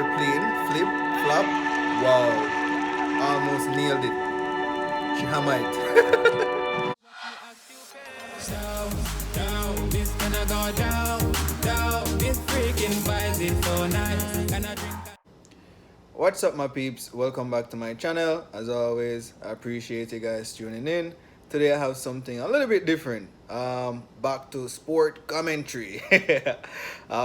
airplane, flip, flop. Wow, almost nailed it. She hammered it. This gonna go down. This freaking vibes is so nice. Gonna drink. What's up, my peeps? Welcome back to my channel. As always, I appreciate you guys tuning in. Today I have something a little bit different. Back to sport commentary.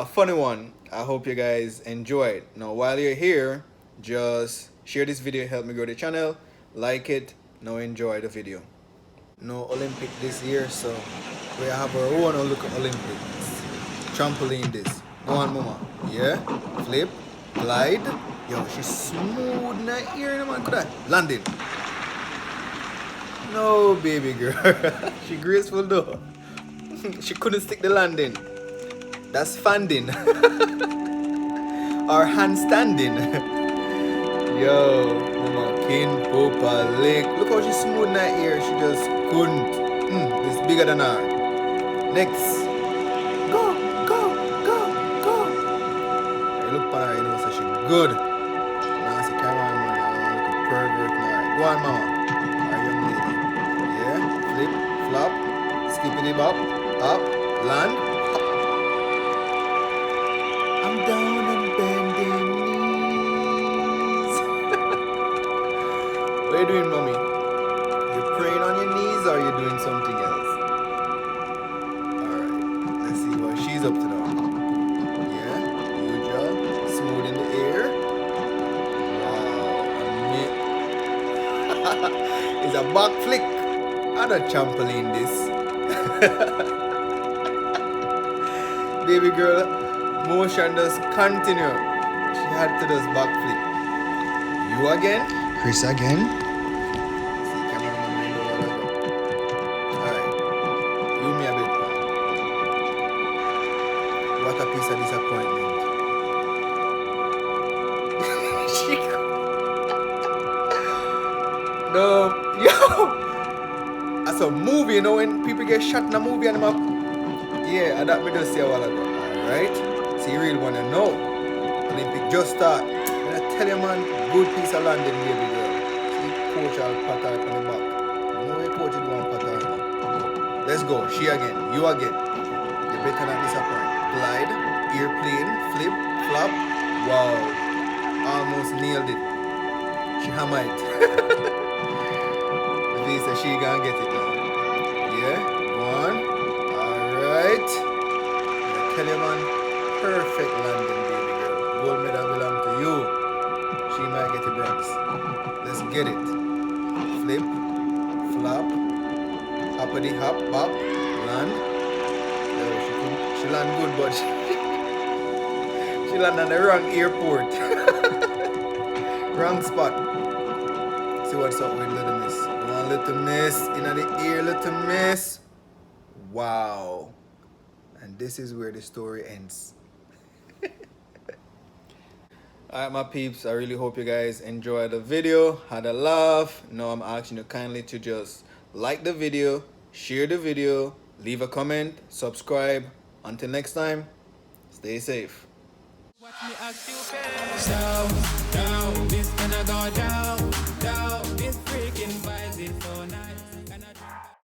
Funny one. I hope you guys enjoy it. Now, while you're here, just share this video, help me grow the channel, like it. Now enjoy the video. No Olympic this year, so we have our own Olympics. Trampoline this. Go on, mama. Yeah. Flip. Glide. Yo, she's smooth in the ear, man. Could I? Landing. No, baby girl. She graceful though. She couldn't stick the landing. That's fanning. Or handstanding. Yo, mama, kin, popa, leg. Look how she's smooth in her ear. She just couldn't. It's bigger than her. Next. Go. Hey, look at her, you know, so she good. Now see camera, man. Look a pervert now. Go on, mama. Our young lady. Yeah. Flip, flop, skippity bop, up, land. Hop. I'm down and bending knees. What are you doing, mommy? You praying on your knees or are you doing something else? Alright, let's see what she's up to now. Yeah, good job. Smooth in the air. Wow, it's a back flick. And a trampoline this. Baby girl, motion does continue. She had to just back flick. You again? Chris again? See, cameraman, you know what I got. Alright. You me a bit, man. What a piece of disappointment. No, yo! That's a movie, you know, when people get shot in a movie and them up. Yeah, and that me just say a while ago. Alright? So you really wanna know. Olympic just start. When I tell you, man, good piece of landing, baby girl. See, coach all pat her on the back. You know where coach is one pat her now. Let's go. She again. You again. You better not disappoint. Glide, airplane, flip, flop. Wow. Almost nailed it. She hammered it. Lisa, she gonna get it now. Yeah? Go on. Alright. I tell you, man, perfect landing, baby girl. Gold medal belong to you. She might get the bronze. Let's get it. Flip, flop, hoppity hop, bop, land. Yo, she land good, but she land on the wrong airport. Wrong spot. See what's up with Little Miss. One little miss, in the ear, little miss. Wow. And this is where the story ends. Alright, my peeps, I really hope you guys enjoyed the video, had a laugh. Now I'm asking you kindly to just like the video, share the video, leave a comment, subscribe. Until next time, stay safe. Watch me act you down, this gonna go down, this